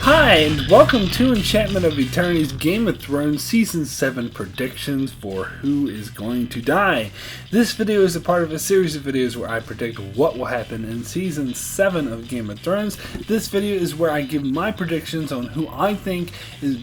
Hi, and welcome to Enchantment of Eternity's Game of Thrones Season 7 predictions for who is going to die. This video is a part of a series of videos where I predict what will happen in Season 7 of Game of Thrones. This video is where I give my predictions on who I think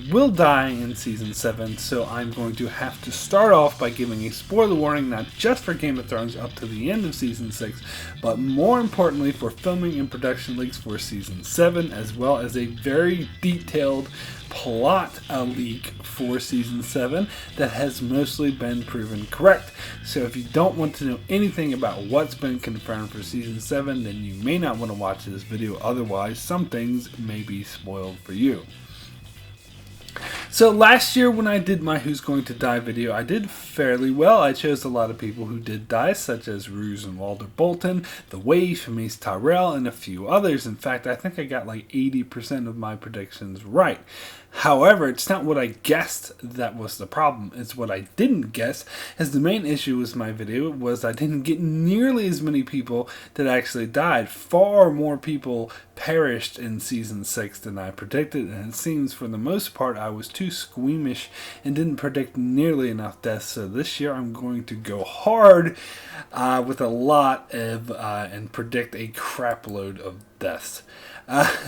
will die in Season 7, so I'm going to have to start off by giving a spoiler warning not just for Game of Thrones up to the end of Season 6, but more importantly for filming and production leaks for Season 7, as well as a very detailed plot leak for Season 7 that has mostly been proven correct. So if you don't want to know anything about what's been confirmed for Season 7, then you may not want to watch this video, otherwise some things may be spoiled for you. So last year when I did my Who's Going to Die video, I did fairly well. I chose a lot of people who did die, such as Roose and Walder Bolton, The Waif, Mace Tyrell, and a few others. In fact, I think I got like 80% of my predictions right. However, it's not what I guessed that was the problem. It's what I didn't guess, as the main issue with my video was I didn't get nearly as many people that actually died. Far more people perished in Season 6 than I predicted, and it seems for the most part I was too squeamish and didn't predict nearly enough deaths. So this year I'm going to go hard with a lot of and predict a crap load of deaths.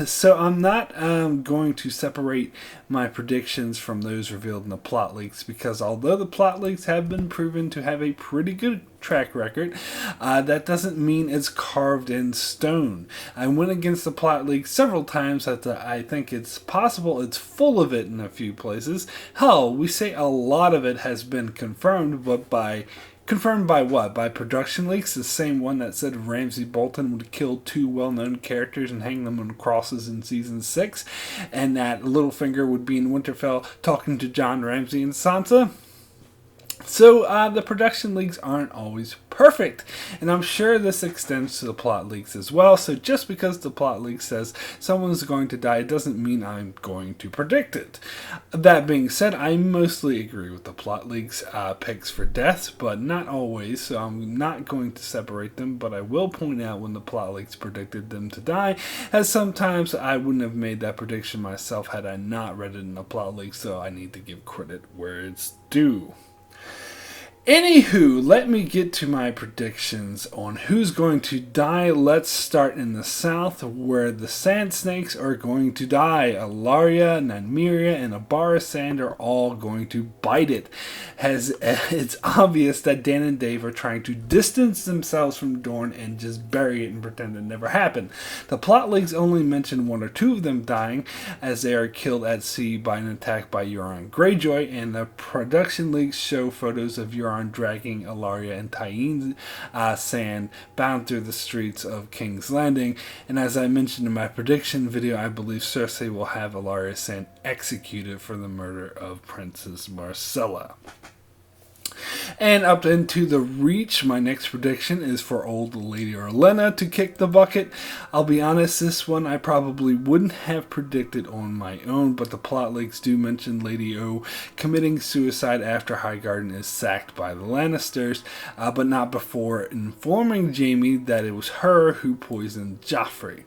So I'm not going to separate my predictions from those revealed in the plot leaks, because although the plot leaks have been proven to have a pretty good track record, that doesn't mean it's carved in stone. I went against the plot leaks several times that I think it's possible it's full of it in a few places. Hell, we say a lot of it has been confirmed, but confirmed by what? By production leaks? The same one that said Ramsay Bolton would kill two well-known characters and hang them on crosses in Season 6, and that Littlefinger would be in Winterfell talking to Jon Ramsay and Sansa. So the production leaks aren't always perfect, and I'm sure this extends to the plot leaks as well. So just because the plot leak says someone's going to die, it doesn't mean I'm going to predict it. That being said, I mostly agree with the plot leaks picks for deaths, but not always, so I'm not going to separate them, but I will point out when the plot leaks predicted them to die, as sometimes I wouldn't have made that prediction myself had I not read it in the plot leak, so I need to give credit where it's due. Anywho, let me get to my predictions on who's going to die. Let's start in the south, where the Sand Snakes are going to die. Alaria, Nymeria, and Abara Sand are all going to bite it. It's obvious that Dan and Dave are trying to distance themselves from Dorne and just bury it and pretend it never happened. The plot leaks only mention one or two of them dying, as they are killed at sea by an attack by Euron Greyjoy, and the production leaks show photos of Euron dragging Alaria and Tyene Sand bound through the streets of King's Landing. And as I mentioned in my prediction video, I believe Cersei will have Alaria Sand executed for the murder of Princess Marcella. And up into the Reach, my next prediction is for old Lady Olenna to kick the bucket. I'll be honest, this one I probably wouldn't have predicted on my own, but the plot leaks do mention Lady O committing suicide after Highgarden is sacked by the Lannisters, but not before informing Jaime that it was her who poisoned Joffrey.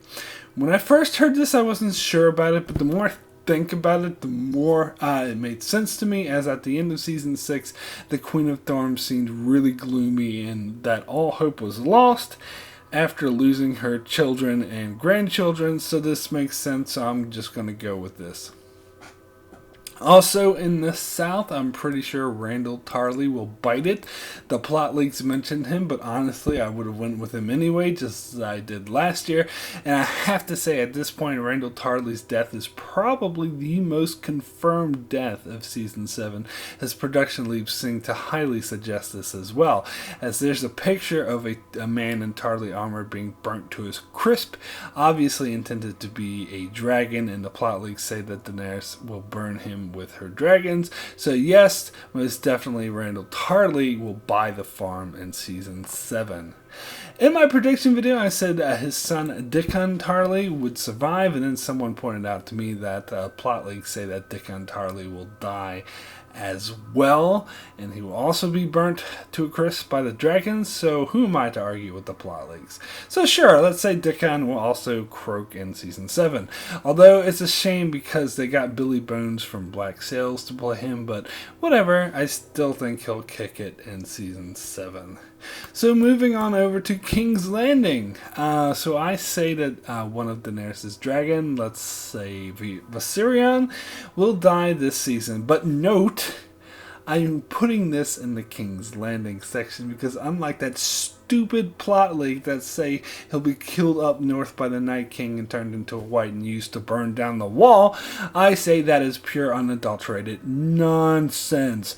When I first heard this, I wasn't sure about it, but the more I think about it, the more it made sense to me, as at the end of Season 6, the Queen of Thorns seemed really gloomy and that all hope was lost after losing her children and grandchildren, so this makes sense, so I'm just going to go with this. Also in the south, I'm pretty sure Randyll Tarly will bite it. The plot leaks mentioned him, but honestly I would have went with him anyway, just as I did last year. And I have to say, at this point, Randyll Tarly's death is probably the most confirmed death of Season 7, as production leaks seem to highly suggest this as well, as there's a picture of a man in Tarly armor being burnt to a crisp, obviously intended to be a dragon, and the plot leaks say that Daenerys will burn him with her dragons. So yes, most definitely Randyll Tarly will buy the farm in Season 7. In my prediction video, I said his son Dickon Tarly would survive, and then someone pointed out to me that plot leaks say that Dickon Tarly will die as well, and he will also be burnt to a crisp by the dragons, so who am I to argue with the plot leaks? So sure, let's say Dickon will also croak in Season 7, although it's a shame because they got Billy Bones from Black Sails to play him, but whatever, I still think he'll kick it in Season 7. So moving on over to King's Landing. So I say that one of Daenerys' dragon, let's say Viserion, will die this season. But note, I'm putting this in the King's Landing section because unlike that stupid plot leak that say he'll be killed up north by the Night King and turned into a white and used to burn down the wall, I say that is pure unadulterated nonsense.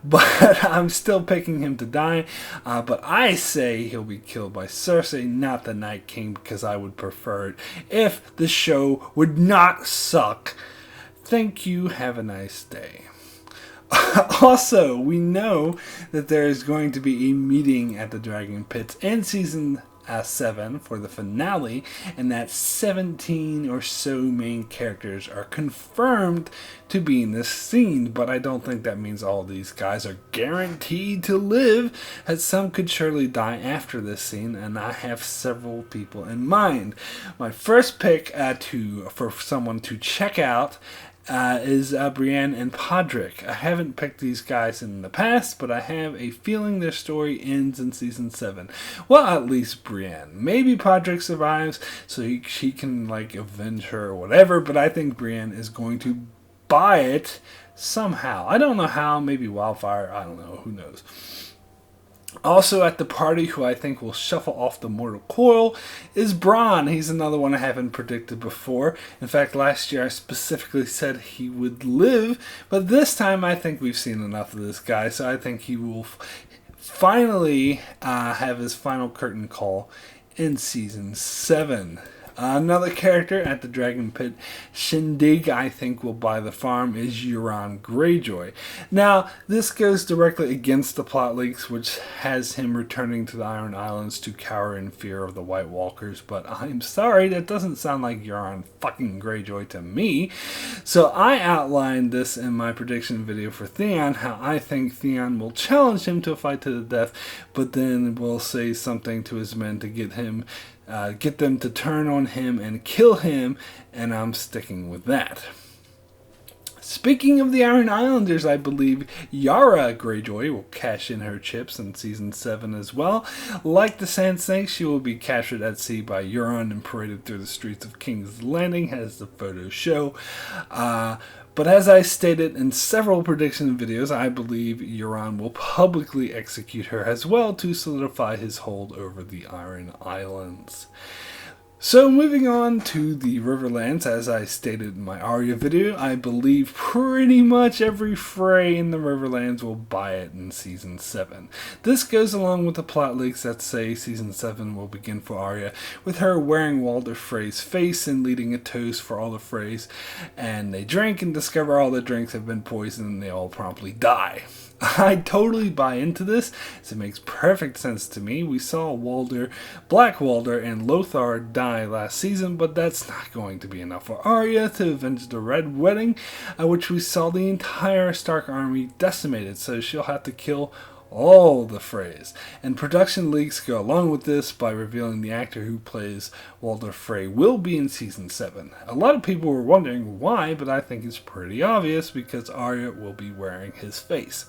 But I'm still picking him to die. But I say he'll be killed by Cersei, not the Night King, because I would prefer it if the show would not suck. Thank you. Have a nice day. Also, we know that there is going to be a meeting at the Dragon Pits in Season 7 for the finale, and that 17 or so main characters are confirmed to be in this scene, but I don't think that means all these guys are guaranteed to live, as some could surely die after this scene, and I have several people in mind. My first pick for someone to check out is Brienne and Podrick. I haven't picked these guys in the past, but I have a feeling their story ends in Season 7. Well, at least Brienne. Maybe Podrick survives, so she can, avenge her or whatever, but I think Brienne is going to buy it somehow. I don't know how, maybe wildfire, I don't know, who knows. Also at the party, who I think will shuffle off the mortal coil, is Bronn. He's another one I haven't predicted before. In fact, last year I specifically said he would live, but this time I think we've seen enough of this guy, so I think he will finally have his final curtain call in Season 7. Another character at the Dragon Pit Shindig I think will buy the farm is Euron Greyjoy. Now, this goes directly against the plot leaks, which has him returning to the Iron Islands to cower in fear of the White Walkers, but I'm sorry, that doesn't sound like Euron fucking Greyjoy to me. So I outlined this in my prediction video for Theon, how I think Theon will challenge him to a fight to the death, but then will say something to his men to get them to turn on him and kill him, and I'm sticking with that. Speaking of the Iron Islanders, I believe Yara Greyjoy will cash in her chips in Season 7 as well. Like the Sand Snake, she will be captured at sea by Euron and paraded through the streets of King's Landing, as the photos show. But as I stated in several prediction videos, I believe Euron will publicly execute her as well to solidify his hold over the Iron Islands. So moving on to the Riverlands, as I stated in my Arya video, I believe pretty much every Frey in the Riverlands will buy it in Season 7. This goes along with the plot leaks that say Season 7 will begin for Arya, with her wearing Walder Frey's face and leading a toast for all the Freys, and they drink and discover all the drinks have been poisoned and they all promptly die. I totally buy into this, as it makes perfect sense to me. We saw Black Walder, and Lothar die last season, but that's not going to be enough for Arya to avenge the Red Wedding, which we saw the entire Stark army decimated, so she'll have to kill all the Freys. And production leaks go along with this by revealing the actor who plays Walder Frey will be in Season 7. A lot of people were wondering why, but I think it's pretty obvious because Arya will be wearing his face.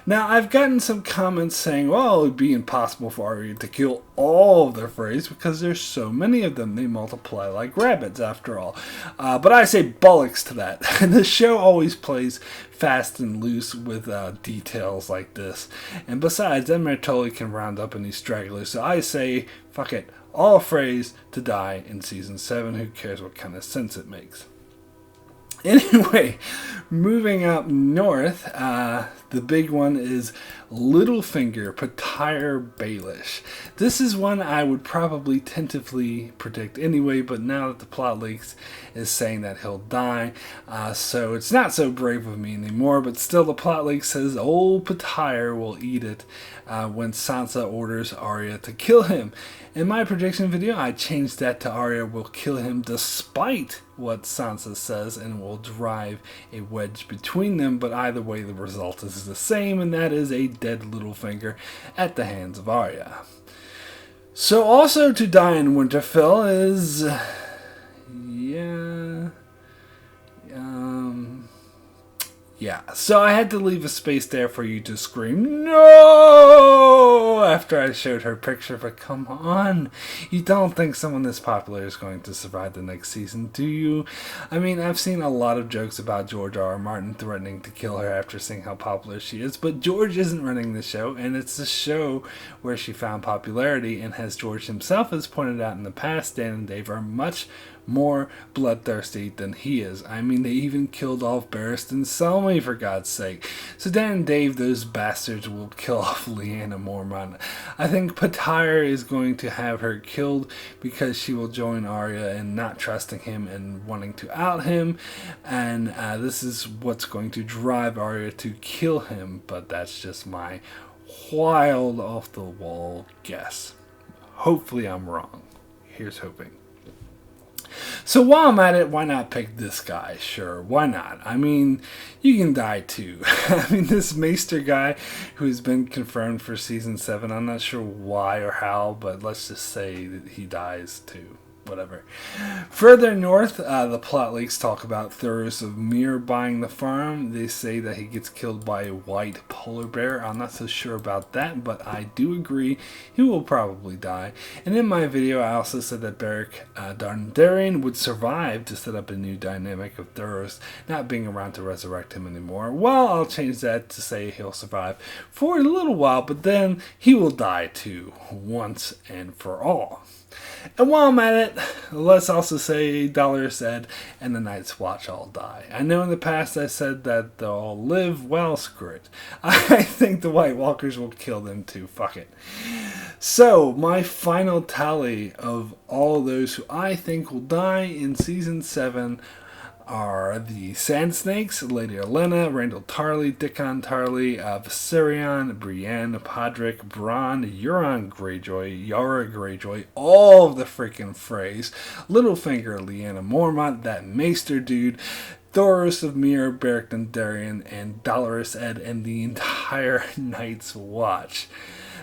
Now, I've gotten some comments saying, well, it would be impossible for Arya to kill all of the Freys because there's so many of them. They multiply like rabbits, after all. But I say bollocks to that. The show always plays fast and loose with details like this. And besides, Emir totally can round up any stragglers. So I say, fuck it. All Freys to die in Season 7. Who cares what kind of sense it makes? Anyway, moving up north, The big one is Littlefinger, Pattaya Baelish. This is one I would probably tentatively predict anyway, but now that the plot leaks is saying that he'll die, so it's not so brave of me anymore, but still the plot leak says old Pattaya will eat it when Sansa orders Arya to kill him. In my prediction video, I changed that to Arya will kill him despite what Sansa says and will drive a wedge between them, but either way the result is the same, and that is a dead Littlefinger at the hands of Arya. So also to die in Winterfell is... Yeah, so I had to leave a space there for you to scream, "No!" after I showed her picture, but come on. You don't think someone this popular is going to survive the next season, do you? I mean, I've seen a lot of jokes about George R. R. Martin threatening to kill her after seeing how popular she is, but George isn't running the show, and it's the show where she found popularity, and as George himself has pointed out in the past, Dan and Dave are much more bloodthirsty than he is. I mean, they even killed off Barristan Selmy, for God's sake. So Dan and Dave, those bastards, will kill off Lyanna Mormont. I think Pattaya is going to have her killed because she will join Arya in not trusting him and wanting to out him, and this is what's going to drive Arya to kill him, but that's just my wild off-the-wall guess. Hopefully I'm wrong. Here's hoping. So while I'm at it, why not pick this guy? Sure, why not? I mean, you can die too. I mean, this Maester guy who's been confirmed for season 7, I'm not sure why or how, but let's just say that he dies too. Whatever. Further north, the plot leaks talk about Thoros of Myr buying the farm. They say that he gets killed by a white polar bear. I'm not so sure about that, but I do agree he will probably die. And in my video, I also said that Beric Dondarrion would survive to set up a new dynamic of Thoros not being around to resurrect him anymore. Well, I'll change that to say he'll survive for a little while, but then he will die too, once and for all. And while I'm at it, let's also say Dolorous Edd and the Night's Watch all die. I know in the past I said that they'll all live. Well, screw it. I think the White Walkers will kill them too. Fuck it. So, my final tally of all those who I think will die in Season 7 are the Sand Snakes, Lady Olenna, Randyll Tarly, Dickon Tarly, Viserion, Brienne, Podrick, Bronn, Euron Greyjoy, Yara Greyjoy, all of the freaking Freys, Littlefinger, Lyanna Mormont, that Maester dude, Thoros of Myr, Beric Dondarrion, and Dolorous Edd, and the entire Night's Watch.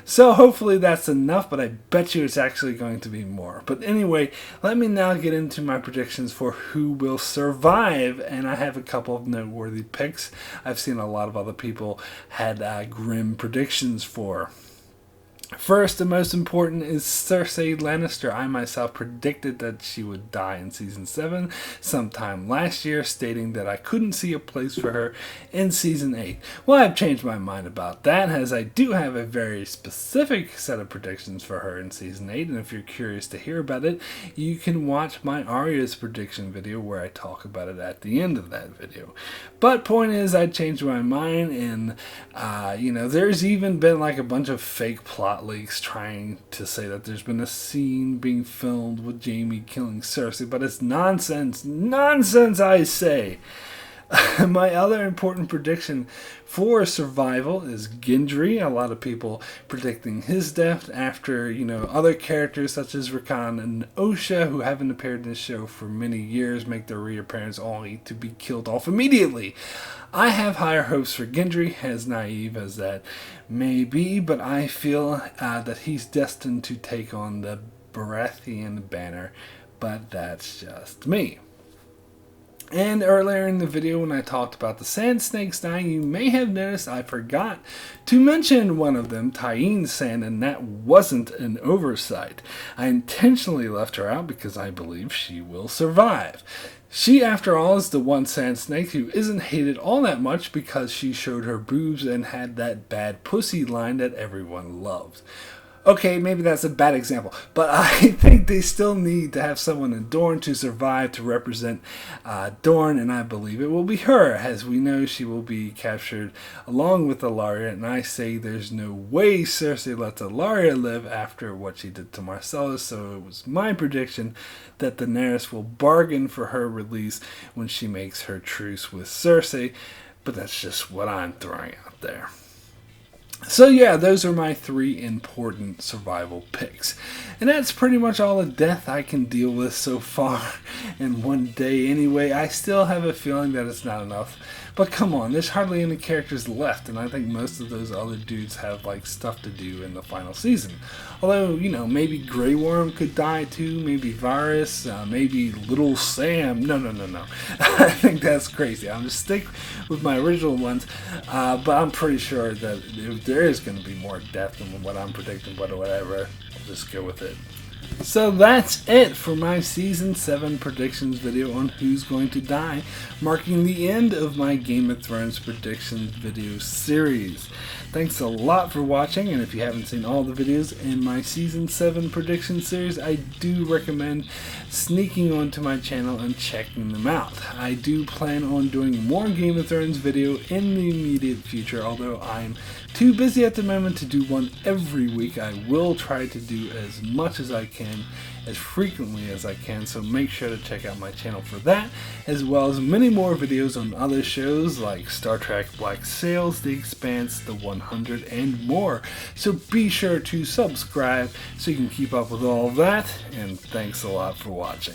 So hopefully that's enough, but I bet you it's actually going to be more. But anyway, let me now get into my predictions for who will survive, and I have a couple of noteworthy picks I've seen a lot of other people had grim predictions for. First and most important is Cersei Lannister. I myself predicted that she would die in Season 7 sometime last year, stating that I couldn't see a place for her in Season 8. Well, I've changed my mind about that, as I do have a very specific set of predictions for her in Season 8, and if you're curious to hear about it, you can watch my Arya's prediction video where I talk about it at the end of that video. But point is, I changed my mind, and there's even been like a bunch of fake plot leaks trying to say that there's been a scene being filmed with Jaime killing Cersei, but it's nonsense. Nonsense, I say. My other important prediction for survival is Gendry. A lot of people predicting his death after, other characters such as Rickon and Osha, who haven't appeared in the show for many years, make their reappearance only to be killed off immediately. I have higher hopes for Gendry, as naive as that may be, but I feel that he's destined to take on the Baratheon banner, but that's just me. And earlier in the video when I talked about the Sand Snakes dying, you may have noticed I forgot to mention one of them, Tyene Sand, and that wasn't an oversight. I intentionally left her out because I believe she will survive. She, after all, is the one Sand Snake who isn't hated all that much because she showed her boobs and had that bad pussy line that everyone loved. Okay, maybe that's a bad example, but I think they still need to have someone in Dorne to survive to represent Dorne, and I believe it will be her. As we know, she will be captured along with Ellaria, and I say there's no way Cersei lets Ellaria live after what she did to Marcellus, so it was my prediction that Daenerys will bargain for her release when she makes her truce with Cersei, but that's just what I'm throwing out there. So yeah, those are my 3 important survival picks. And that's pretty much all the death I can deal with so far in one day anyway. I still have a feeling that it's not enough. But come on, there's hardly any characters left, and I think most of those other dudes have like stuff to do in the final season. Although, you know, maybe Grey Worm could die too, maybe Varys, maybe Little Sam. No. I think that's crazy. I'm just stick with my original ones, but I'm pretty sure that if there is going to be more death than what I'm predicting, but whatever, I'll just go with it. So that's it for my Season 7 predictions video on who's going to die, marking the end of my Game of Thrones predictions video series. Thanks a lot for watching, and if you haven't seen all the videos in my Season 7 prediction series, I do recommend sneaking onto my channel and checking them out. I do plan on doing more Game of Thrones video in the immediate future, although I'm too busy at the moment to do one every week. I will try to do as much as I can, as frequently as I can, so make sure to check out my channel for that, as well as many more videos on other shows like Star Trek Black Sails, The Expanse, The 100, and more. So be sure to subscribe so you can keep up with all that, and thanks a lot for watching.